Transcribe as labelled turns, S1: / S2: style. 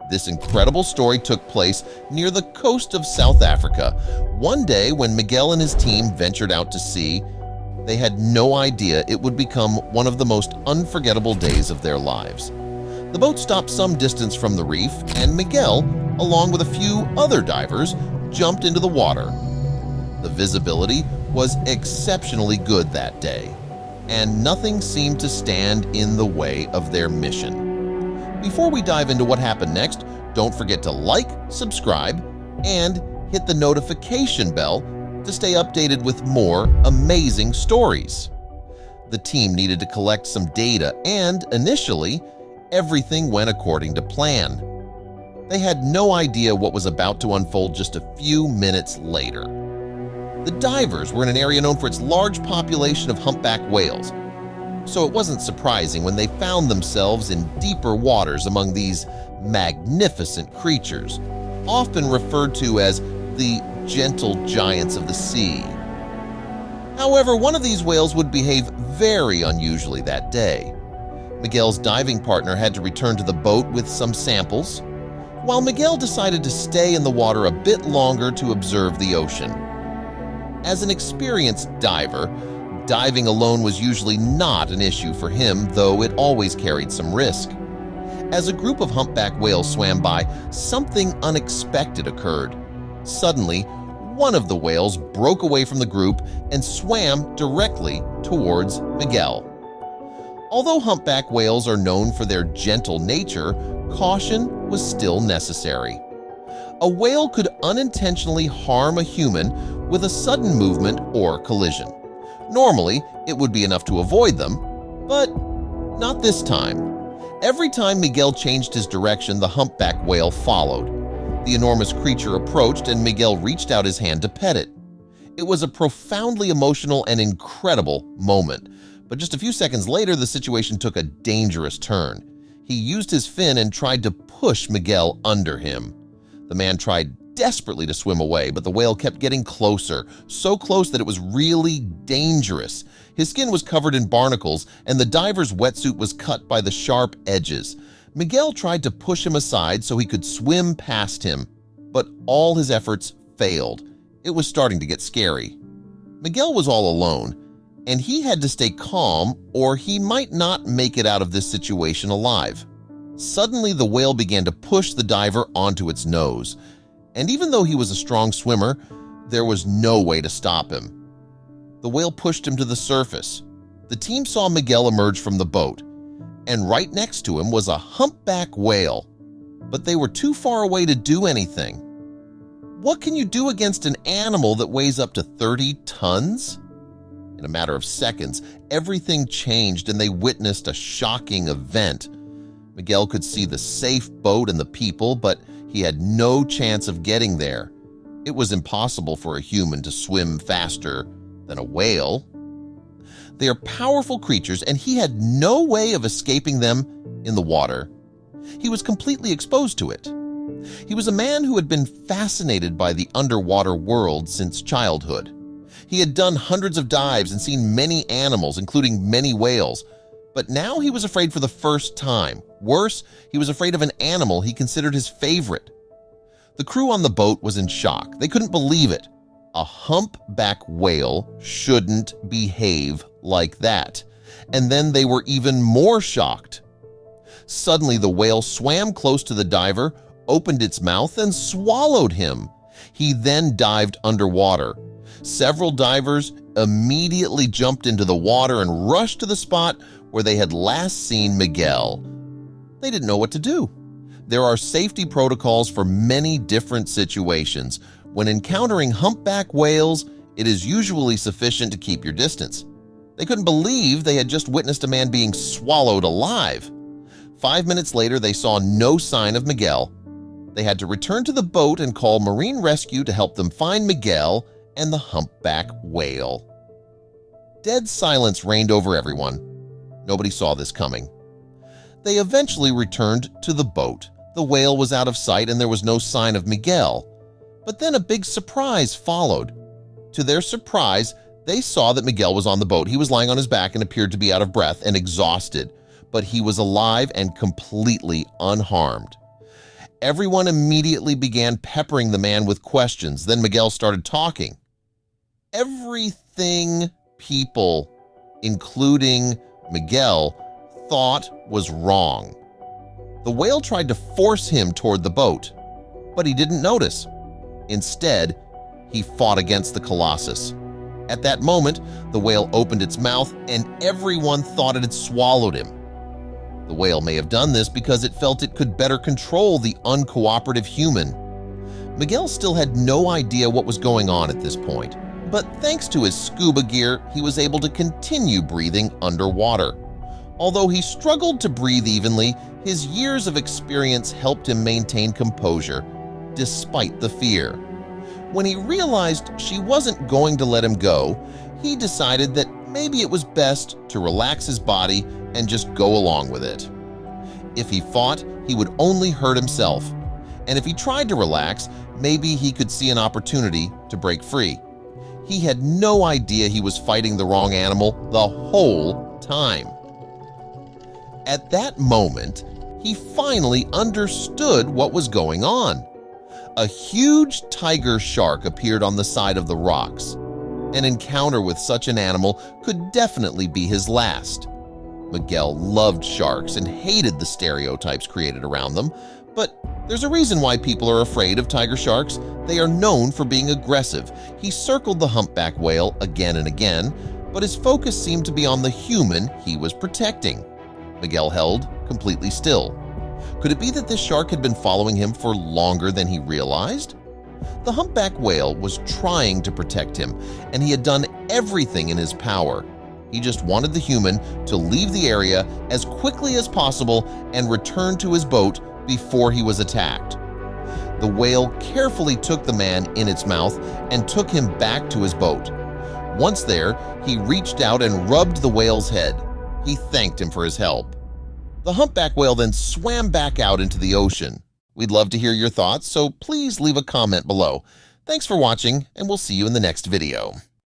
S1: This incredible story took place near the coast of South Africa. One day when Miguel and his team ventured out to sea, they had no idea it would become one of the most unforgettable days of their lives. The boat stopped some distance from the reef, and Miguel, along with a few other divers, jumped into the water. The visibility was exceptionally good that day, and nothing seemed to stand in the way of their mission. Before we dive into what happened next, don't forget to like, subscribe, and hit the notification bell to stay updated with more amazing stories. The team needed to collect some data, and initially, everything went according to plan. They had no idea what was about to unfold just a few minutes later. The divers were in an area known for its large population of humpback whales, so it wasn't surprising when they found themselves in deeper waters among these magnificent creatures, often referred to as the gentle giants of the sea. However, one of these whales would behave very unusually that day. Miguel's diving partner had to return to the boat with some samples, while Miguel decided to stay in the water a bit longer to observe the ocean. As an experienced diver, diving alone was usually not an issue for him, though it always carried some risk. As a group of humpback whales swam by, something unexpected occurred. Suddenly, one of the whales broke away from the group and swam directly towards Miguel. Although humpback whales are known for their gentle nature, caution was still necessary. A whale could unintentionally harm a human with a sudden movement or collision. Normally, it would be enough to avoid them, but not this time. Every time Miguel changed his direction, the humpback whale followed. The enormous creature approached, and Miguel reached out his hand to pet it. It was a profoundly emotional and incredible moment, but just a few seconds later, the situation took a dangerous turn. He used his fin and tried to push Miguel under him. The man tried desperately to swim away, but the whale kept getting closer, so close that it was really dangerous. His skin was covered in barnacles, and the diver's wetsuit was cut by the sharp edges. Miguel tried to push him aside so he could swim past him, but all his efforts failed. It was starting to get scary. Miguel was all alone, and he had to stay calm or he might not make it out of this situation alive. Suddenly, the whale began to push the diver onto its nose, and even though he was a strong swimmer, there was no way to stop him. The whale pushed him to the surface. The team saw Miguel emerge from the boat, and right next to him was a humpback whale, but they were too far away to do anything. What can you do against an animal that weighs up to 30 tons? In a matter of seconds, everything changed and they witnessed a shocking event. Miguel could see the safe boat and the people, but he had no chance of getting there. It was impossible for a human to swim faster than a whale. They are powerful creatures, and he had no way of escaping them in the water. He was completely exposed to it. He was a man who had been fascinated by the underwater world since childhood. He had done hundreds of dives and seen many animals, including many whales, but now he was afraid for the first time. Worse, he was afraid of an animal he considered his favorite. The crew on the boat was in shock. They couldn't believe it. A humpback whale shouldn't behave like that. And then they were even more shocked. Suddenly, the whale swam close to the diver, opened its mouth, and swallowed him. He then dived underwater. Several divers immediately jumped into the water and rushed to the spot where they had last seen Miguel. They didn't know what to do. There are safety protocols for many different situations. When encountering humpback whales, it is usually sufficient to keep your distance. They couldn't believe they had just witnessed a man being swallowed alive. 5 minutes later, they saw no sign of Miguel. They had to return to the boat and call marine rescue to help them find Miguel and the humpback whale. Dead silence reigned over everyone. Nobody saw this coming. They eventually returned to the boat. The whale was out of sight and there was no sign of Miguel. But then a big surprise followed. To their surprise, they saw that Miguel was on the boat. He was lying on his back and appeared to be out of breath and exhausted, but he was alive and completely unharmed. Everyone immediately began peppering the man with questions. Then Miguel started talking. Everything people, including Miguel, thought was wrong. The whale tried to force him toward the boat, but he didn't notice. Instead, he fought against the Colossus. At that moment, the whale opened its mouth and everyone thought it had swallowed him. The whale may have done this because it felt it could better control the uncooperative human. Miguel still had no idea what was going on at this point, but thanks to his scuba gear, he was able to continue breathing underwater. Although he struggled to breathe evenly, his years of experience helped him maintain composure, despite the fear. When he realized she wasn't going to let him go, he decided that maybe it was best to relax his body and just go along with it. If he fought, he would only hurt himself, and if he tried to relax, maybe he could see an opportunity to break free. He had no idea he was fighting the wrong animal the whole time. At that moment, he finally understood what was going on. A huge tiger shark appeared on the side of the rocks. An encounter with such an animal could definitely be his last. Miguel loved sharks and hated the stereotypes created around them, but there's a reason why people are afraid of tiger sharks. They are known for being aggressive. He circled the humpback whale again and again, but his focus seemed to be on the human he was protecting. Miguel held completely still. Could it be that this shark had been following him for longer than he realized? The humpback whale was trying to protect him, and he had done everything in his power. He just wanted the human to leave the area as quickly as possible and return to his boat before he was attacked. The whale carefully took the man in its mouth and took him back to his boat. Once there, he reached out and rubbed the whale's head. He thanked him for his help. The humpback whale then swam back out into the ocean. We'd love to hear your thoughts, so please leave a comment below. Thanks for watching, and we'll see you in the next video.